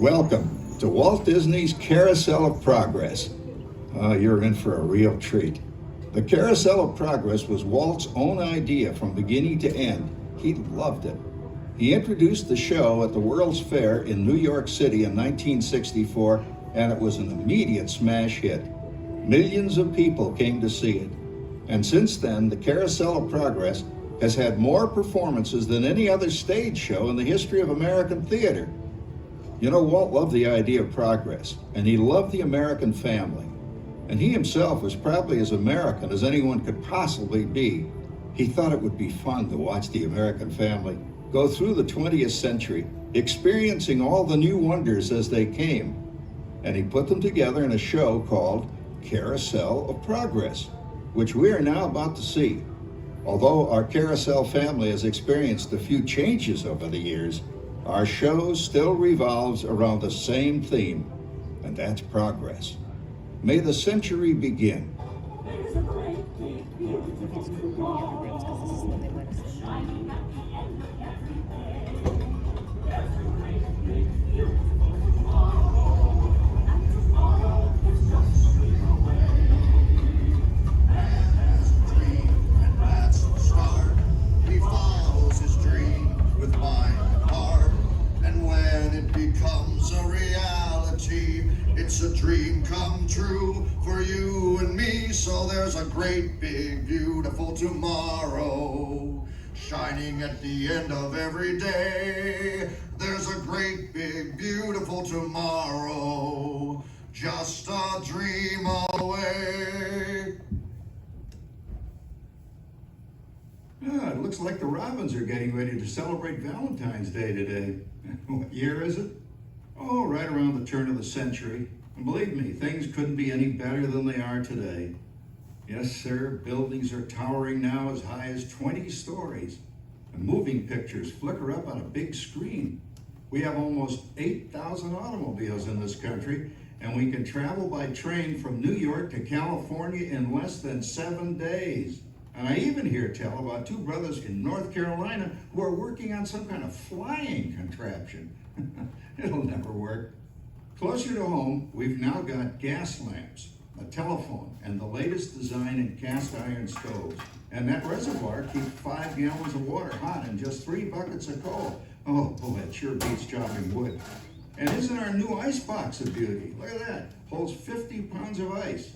Welcome to Walt Disney's Carousel of Progress. You're in for a real treat. The Carousel of Progress was Walt's own idea from beginning to end. He loved it. He introduced the show at the World's Fair in New York City in 1964, and it was an immediate smash hit. Millions of people came to see it. And since then, the Carousel of Progress has had more performances than any other stage show in the history of American theater. You know, Walt loved the idea of progress, and he loved the American family. And he himself was probably as American as anyone could possibly be. He thought it would be fun to watch the American family go through the 20th century, experiencing all the new wonders as they came. And he put them together in a show called Carousel of Progress, which we are now about to see. Although our Carousel family has experienced a few changes over the years, our show still revolves around the same theme, and that's progress. May the century begin. It's a dream come true for you and me, so there's a great big beautiful tomorrow shining at the end of every day. There's a great big beautiful tomorrow, just a dream away. It looks like the Robins are getting ready to celebrate Valentine's Day today. What year is it? Oh, right around the turn of the century. And believe me, things couldn't be any better than they are today. Yes, sir, buildings are towering now as high as 20 stories. And moving pictures flicker up on a big screen. We have almost 8,000 automobiles in this country, and we can travel by train from New York to California in less than 7 days. And I even hear tell about two brothers in North Carolina who are working on some kind of flying contraption. It'll never work. Closer to home, we've now got gas lamps, a telephone, and the latest design in cast iron stoves. And that reservoir keeps 5 gallons of water hot in just 3 buckets of coal. Oh, boy, it sure beats chopping wood. And isn't our new ice box a beauty? Look at that, holds 50 pounds of ice.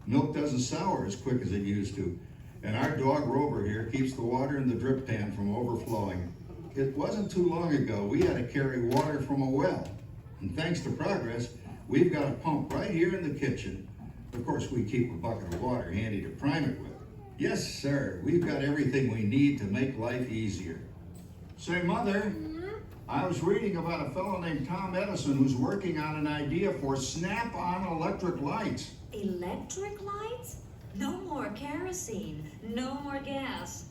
Milk doesn't sour as quick as it used to. And our dog Rover here keeps the water in the drip pan from overflowing. It wasn't too long ago we had to carry water from a well. And thanks to progress, we've got a pump right here in the kitchen. Of course, we keep a bucket of water handy to prime it with. Yes, sir, we've got everything we need to make life easier. Say, Mother, I was reading about a fellow named Tom Edison who's working on an idea for snap-on electric lights. Electric lights? No more kerosene, no more gas.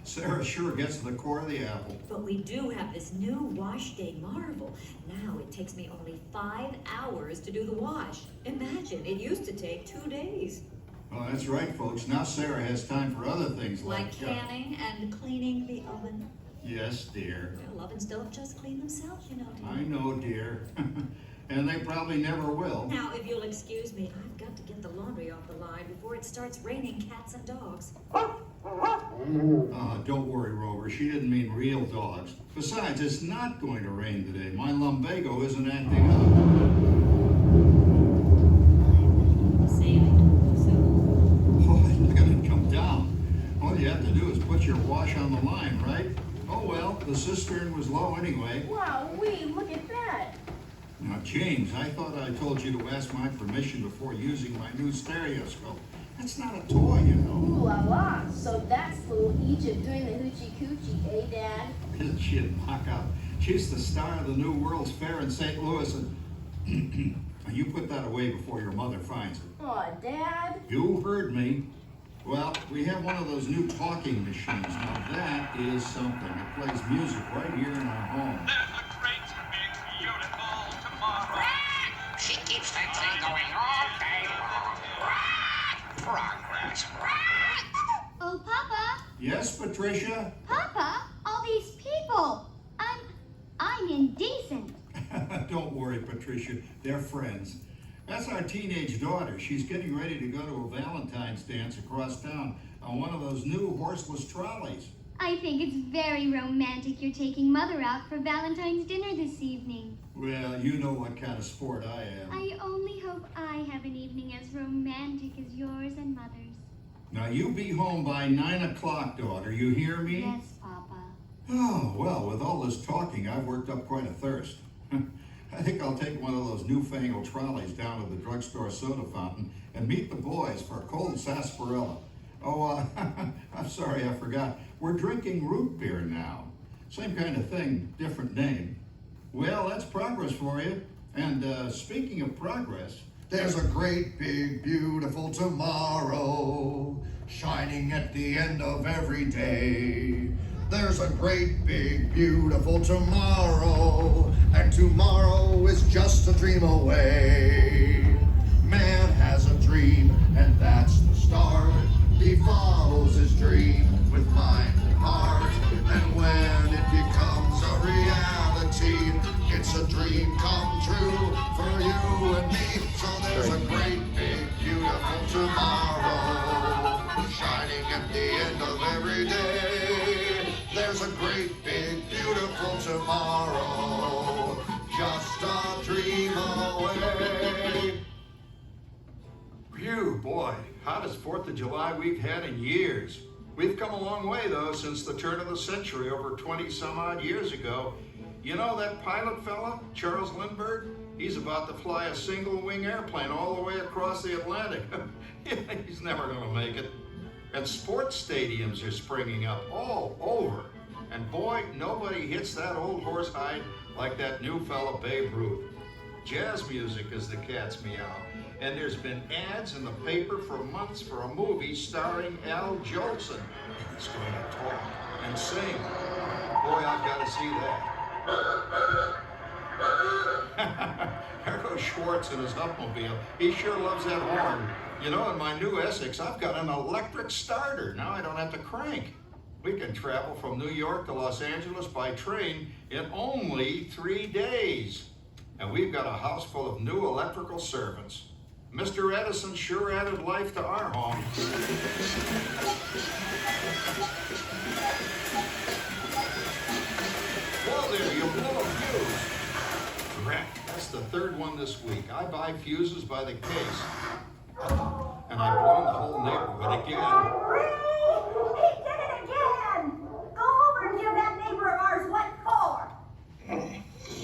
Sarah sure gets to the core of the apple. But we do have this new wash day marvel. Now it takes me only 5 hours to do the wash. Imagine, it used to take 2 days. Well, that's right, folks. Now Sarah has time for other things Like canning and cleaning the oven. Yes, dear. Well, ovens don't just clean themselves, you know, dear. I know, dear. And they probably never will. Now, if you'll excuse me, I've got to get the laundry off the line before it starts raining cats and dogs. Don't worry, Rover. She didn't mean real dogs. Besides, it's not going to rain today. My lumbago isn't acting up. Oh, look at it come down. All you have to do is put your wash on the line, right? Oh, well, the cistern was low anyway. Wow, look at that. Now, James, I thought I told you to ask my permission before using my new stereoscope. That's not a toy, you know. Ooh la la. So that's little Egypt doing the hoochie coochie, eh, Dad? Isn't she a knockout? She's the star of the new World's Fair in St. Louis, and you put that away before your mother finds it. Aw, Dad. You heard me. Well, we have one of those new talking machines. Now, that is something. It plays music right here in our home. There's a great big beautiful tomorrow. She keeps that thing going all day long. Progress. Oh, Papa. Yes, Patricia? Papa, all these people. I'm indecent. Don't worry, Patricia. They're friends. That's our teenage daughter. She's getting ready to go to a Valentine's dance across town on one of those new horseless trolleys. I think it's very romantic you're taking Mother out for Valentine's dinner this evening. Well, you know what kind of sport I am. I only hope I have an evening as romantic as yours and Mother's. Now, you be home by 9 o'clock, daughter. You hear me? Yes, Papa. Oh, well, with all this talking, I've worked up quite a thirst. I think I'll take one of those newfangled trolleys down to the drugstore soda fountain and meet the boys for a cold sarsaparilla. Oh, I'm sorry, I forgot. We're drinking root beer now. Same kind of thing, different name. Well, that's progress for you. And speaking of progress, There's a great big beautiful tomorrow shining at the end of every day. There's a great big beautiful tomorrow, and tomorrow is just a dream away. Man has a dream, and that's the start. He follows his dream with mind and heart, and when it becomes a reality, it's a dream come true for you and me. So there's a great big beautiful tomorrow shining at the end of every day. There's a great big beautiful tomorrow, just a dream away. phew, boy, hottest 4th of July we've had in years. We've come a long way, though, since the turn of the century, over 20 some odd years ago. You know that pilot fella, Charles Lindbergh? He's about to fly a single-wing airplane all the way across the Atlantic. He's never gonna make it. And sports stadiums are springing up all over. And boy, nobody hits that old horse hide like that new fella Babe Ruth. Jazz music is the cat's meow. And there's been ads in the paper for months for a movie starring Al Jolson. He's going to talk and sing. Boy, I've got to see that. There goes Schwartz in his Huffmobile. He sure loves that horn. You know, in my new Essex, I've got an electric starter. Now I don't have to crank. We can travel from New York to Los Angeles by train in only 3 days. And we've got a house full of new electrical servants. Mr. Edison sure added life to our home. Well there, you blow a fuse. Crap, that's the 3rd one this week. I buy fuses by the case. And I've blown the whole neighborhood again. He did it again! Go over and give that neighbor of ours what for.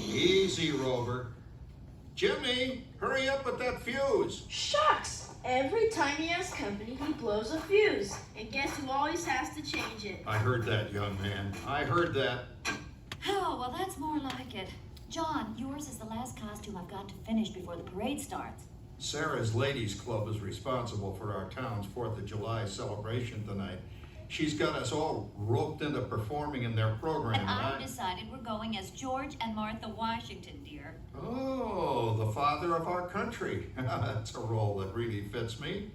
Easy, Rover. Jimmy, hurry up with that fuse. Shucks! Every time he has company, he blows a fuse. And guess who always has to change it? I heard that, young man. I heard that. Oh, well, that's more like it. John, yours is the last costume I've got to finish before the parade starts. Sarah's Ladies Club is responsible for our town's 4th of July celebration tonight. She's got us all roped into performing in their program. And I decided we're going as George and Martha Washington, dear. Oh, the father of our country. That's a role that really fits me.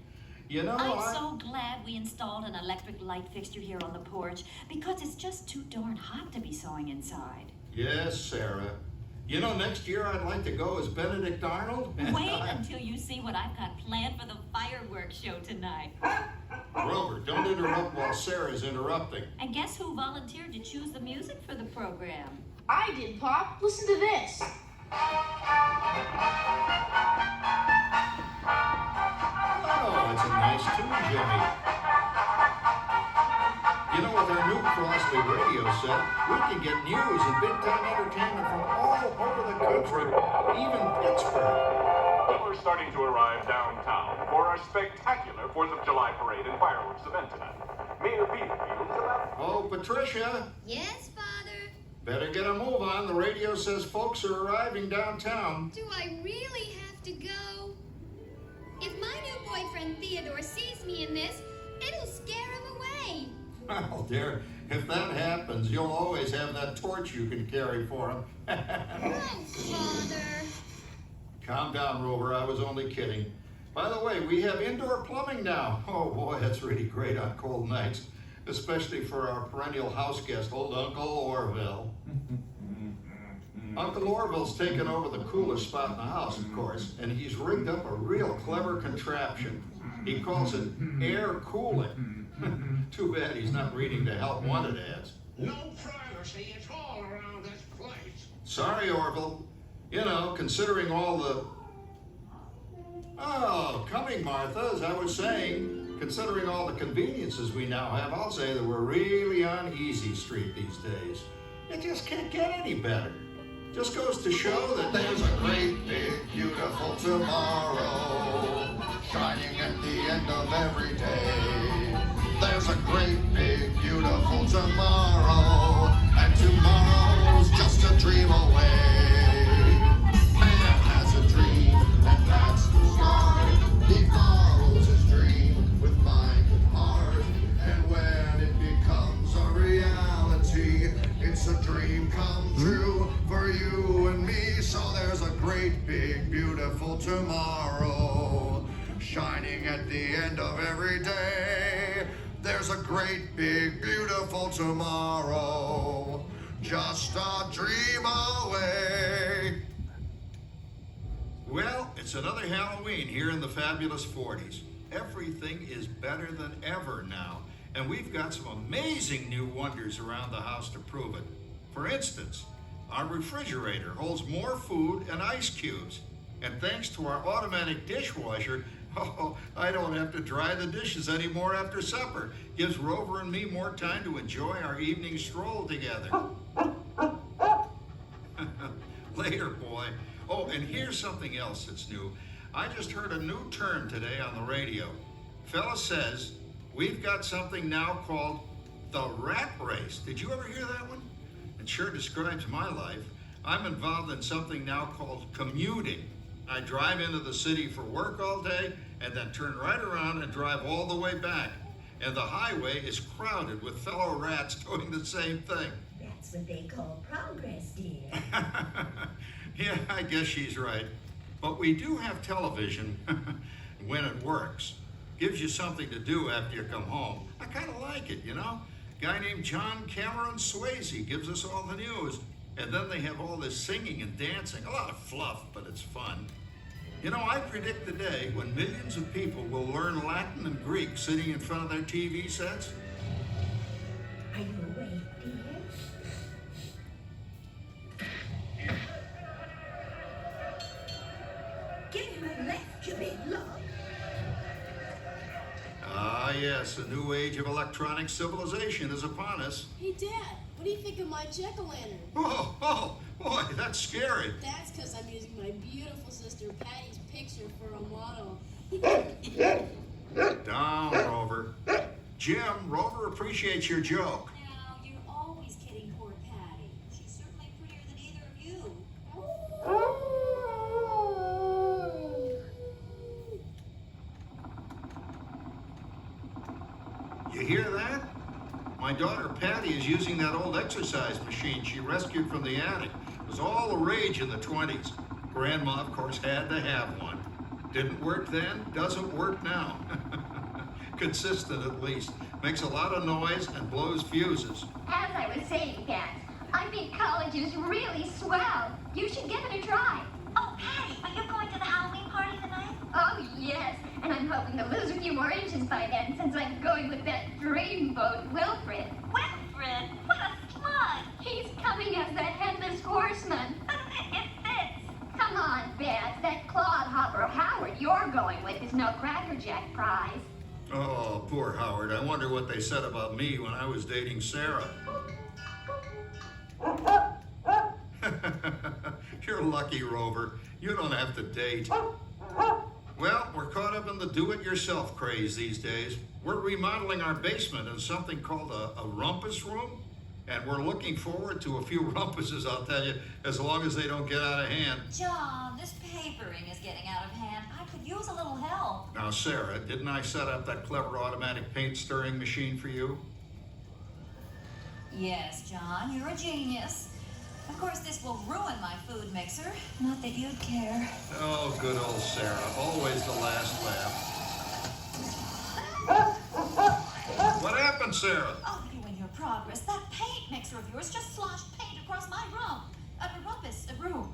You know, I'm so glad we installed an electric light fixture here on the porch because it's just too darn hot to be sewing inside. Yes, Sarah. You know, next year I'd like to go as Benedict Arnold. Wait until you see what I've got planned for the fireworks show tonight. Robert, don't interrupt while Sarah's interrupting. And guess who volunteered to choose the music for the program? I did, Pop. Listen to this. Oh, it's a nice tune, Jimmy. You know, with our new Crossley radio set, we can get news and big-time entertainment from all over the country, even Pittsburgh. People are starting to arrive downtown for our spectacular 4th of July parade and fireworks event tonight. Mayor Beatfield's about... Oh, Patricia, Yes, Father? better get a move on. The radio says folks are arriving downtown. Do I really have to go? If my new boyfriend Theodore sees me in this, it'll scare him away. Well, dear, if that happens, you'll always have that torch you can carry for him. Oh, Father. Calm down, Rover. I was only kidding. By the way, we have indoor plumbing now. Oh, boy, that's really great on cold nights, especially for our perennial house guest, old Uncle Orville. Uncle Orville's taken over the coolest spot in the house, of course, and he's rigged up a real clever contraption. He calls it air cooling. Too bad he's not reading the help wanted ads. No privacy at all around this place. Sorry, Orville. You know, considering all the... Oh, coming, Martha, as I was saying, considering all the conveniences we now have, I'll say that we're really on easy street these days. It just can't get any better. Just goes to show that There's a great, big, beautiful tomorrow shining at the end of every day. There's a great, big, beautiful tomorrow, and tomorrow's just a dream away. Man has a dream, and that's the start. He follows his dream with mind and heart, and when it becomes a reality, it's a dream come true for you and me. So there's a great, big, beautiful tomorrow shining at the end of every day. There's a great, big, beautiful tomorrow, just a dream away. Well, it's another Halloween here in the fabulous 40s. Everything is better than ever now, and we've got some amazing new wonders around the house to prove it. For instance, our refrigerator holds more food and ice cubes, and thanks to our automatic dishwasher, oh, I don't have to dry the dishes anymore after supper. Gives Rover and me more time to enjoy our evening stroll together. Later, boy. Oh, and here's something else that's new. I just heard a new term today on the radio. Fella says we've got something now called the rat race. Did you ever hear that one? It sure describes my life. I'm involved in something now called commuting. I drive into the city for work all day and then turn right around and drive all the way back. And the highway is crowded with fellow rats doing the same thing. That's what they call progress, dear. Yeah, I guess she's right. But we do have television when it works. Gives you something to do after you come home. I kind of like it, you know? Guy named John Cameron Swayze gives us all the news. And then they have all this singing and dancing. A lot of fluff, but it's fun. You know, I predict the day when millions of people will learn Latin and Greek sitting in front of their TV sets. Are you awake, dear? Give him a left, you big love. Ah, yes, a new age of electronic civilization is upon us. Hey, Dad, what do you think of my jack-o'-lantern? Oh, boy, that's scary. That's because I'm using my beautiful sister Patty's picture for a model. Down, Rover. Jim, Rover appreciates your joke. Now, you're always kidding poor Patty. She's certainly prettier than either of you. You hear that? My daughter Patty is using that old exercise machine she rescued from the attic. It was all the rage in the 20s. Grandma, of course, had to have one. Didn't work then, doesn't work now. Consistent at least. Makes a lot of noise and blows fuses. As I was saying, Dad, I think college is really swell. You should give it a try. Oh, Patty, are you going to the Halloween party tonight? Oh, yes. And I'm hoping to lose a few more inches by then, since I'm going with that dreamboat, Wilfred. Wilfred? What a smug! He's coming as the headless horseman. It fits. Come on, Beth. That clodhopper Howard you're going with is no Cracker Jack prize. Oh, poor Howard. I wonder what they said about me when I was dating Sarah. You're lucky, Rover. You don't have to date. Well, we're caught up in the do-it-yourself craze these days. We're remodeling our basement in something called a rumpus room, and we're looking forward to a few rumpuses, I'll tell you, as long as they don't get out of hand. John, this papering is getting out of hand. I could use a little help. Now, Sarah, didn't I set up that clever automatic paint stirring machine for you? Yes, John, you're a genius. Of course, this will ruin my food mixer. Not that you'd care. Oh, good old Sarah. Always the last laugh. What happened, Sarah? Oh, you and your progress. That paint mixer of yours just sloshed paint across my room. A rumpus, a room.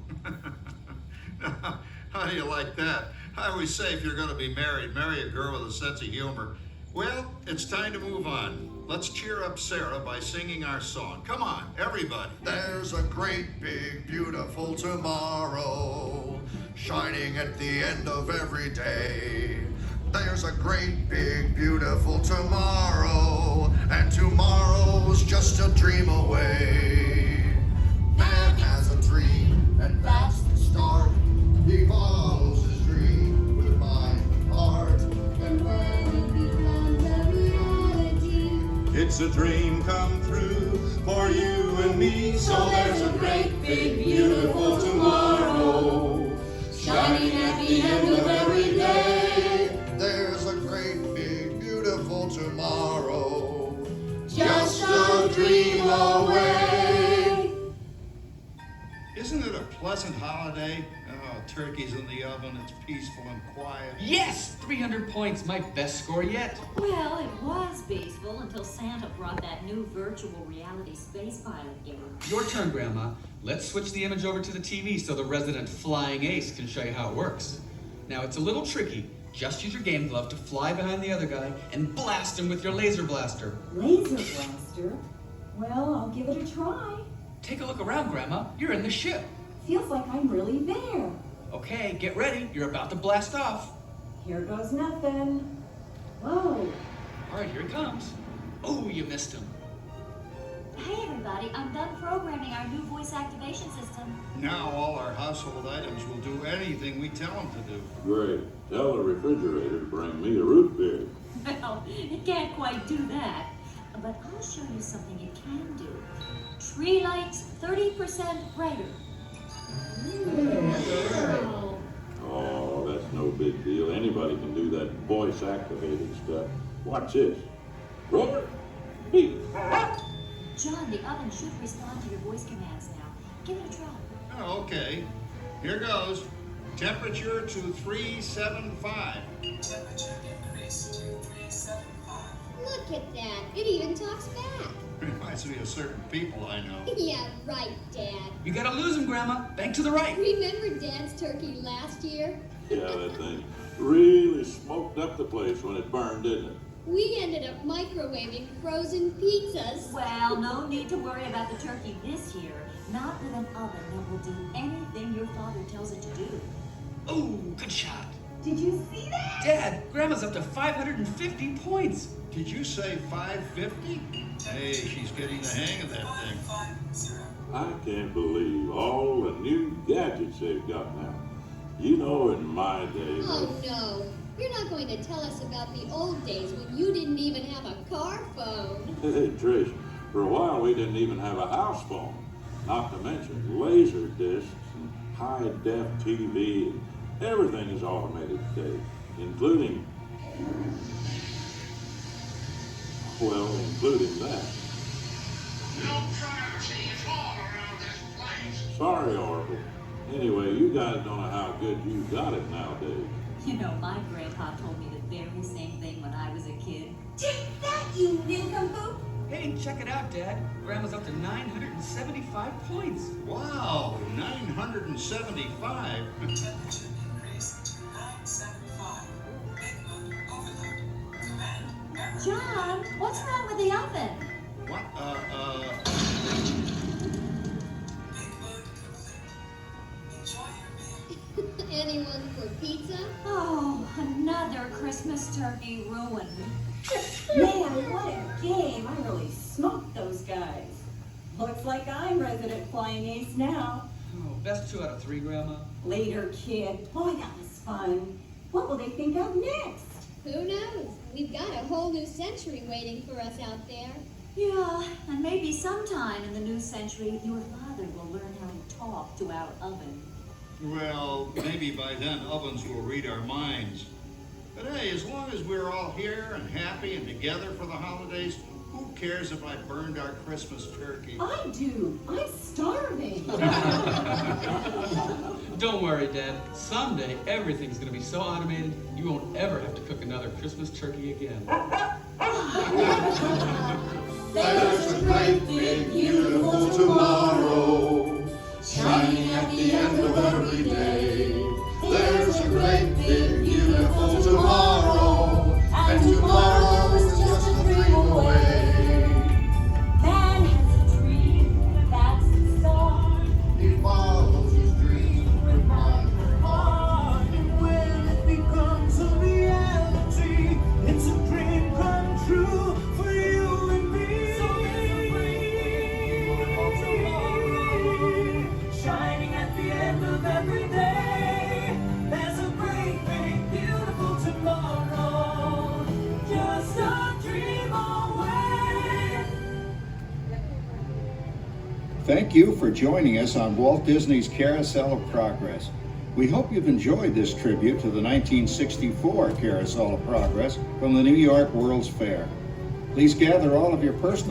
How do you like that? I always say if you're going to be married, marry a girl with a sense of humor. Well, it's time to move on. Let's cheer up Sarah by singing our song. Come on, everybody. There's a great big beautiful tomorrow shining at the end of every day. There's a great big beautiful tomorrow, and tomorrow's just a dream away. Man has a dream, and that's the start. He follows his dream with mind and heart. And when it becomes a reality, It's a dream come true for you and me. So there's a great big beautiful tomorrow shining at the end of every day. There's a great big beautiful tomorrow, just a dream away. Isn't it a pleasant holiday? Oh, turkey's in the oven, it's peaceful and quiet. Yes! 300 points, my best score yet. Well, it was peaceful until Santa brought that new virtual reality space pilot game. Your turn, Grandma. Let's switch the image over to the TV so the resident flying ace can show you how it works. Now, it's a little tricky. Just use your game glove to fly behind the other guy and blast him with your laser blaster. Laser blaster? Well, I'll give it a try. Take a look around, Grandma. You're in the ship. Feels like I'm really there. Okay, get ready. You're about to blast off. Here goes nothing. Whoa. All right, here he comes. Oh, you missed him. Hey everybody, I'm done programming our new voice activation system. Now all our household items will do anything we tell them to do. Great. Tell the refrigerator to bring me a root beer. Well, it can't quite do that. But I'll show you something it can do. Tree lights 30% brighter. Wow. Oh, that's no big deal. Anybody can do that voice-activated stuff. Watch this. Roar. Beep. John, the oven should respond to your voice commands now. Give it a try. Oh, okay. Here goes. Temperature to 375. Temperature increase to 375. Look at that. It even talks back. Reminds me of certain people I know. Yeah, right, Dad. You gotta lose him, Grandma. Bank to the right. Remember Dad's turkey last year? Yeah, that thing really smoked up the place when it burned, didn't it? We ended up microwaving frozen pizzas. Well, no need to worry about the turkey this year. Not with an oven that will do anything your father tells it to do. Oh, good shot. Did you see that? Dad, Grandma's up to 550 points. Did you say 550? Hey, she's getting the hang of that thing. I can't believe all the new gadgets they've got now. You know, in my day... Oh, no. You're not going to tell us about the old days when you didn't even have a car phone. Hey, Trish, for a while we didn't even have a house phone. Not to mention laser discs and high-def TV. And everything is automated today, including that. No privacy at all around this place. Sorry, Oracle. Anyway, you guys don't know how good you got it nowadays. You know, my grandpa told me the very same thing when I was a kid. Take that, you nincompoop! Hey, check it out, Dad. Grandma's up to 975 points. Wow, 975. Temperature increase to 975. Big Book overload. Command error. John, what's wrong with the oven? What? Big Book complete. Enjoy your meal. Anyone for pizza? Oh, another Christmas turkey ruined. Man, what a game. I really smoked those guys. Looks like I'm resident flying ace now. Oh, best 2 out of 3, Grandma. Later, kid. Boy, that was fun. What will they think of next? Who knows? We've got a whole new century waiting for us out there. Yeah, and maybe sometime in the new century, your father will learn how to talk to our oven. Well, maybe by then ovens will read our minds. But hey, as long as we're all here and happy and together for the holidays, who cares if I burned our Christmas turkey? I do. I'm starving. Don't worry, Dad. Someday, everything's gonna be so automated, you won't ever have to cook another Christmas turkey again. There's a great big beautiful tomorrow shining at the end of every day. There's a great, big, beautiful tomorrow, and tomorrow is just a dream away. Man has a dream, that's the start. He follows his dream with mind and heart. And when it becomes a reality, it's a dream come true for you and me. So there's a great beautiful tomorrow, shining at the end of every day. There's a great big beautiful tomorrow, just a dream away. Thank you for joining us on Walt Disney's Carousel of Progress. We hope you've enjoyed this tribute to the 1964 Carousel of Progress from the New York World's Fair. Please gather all of your personal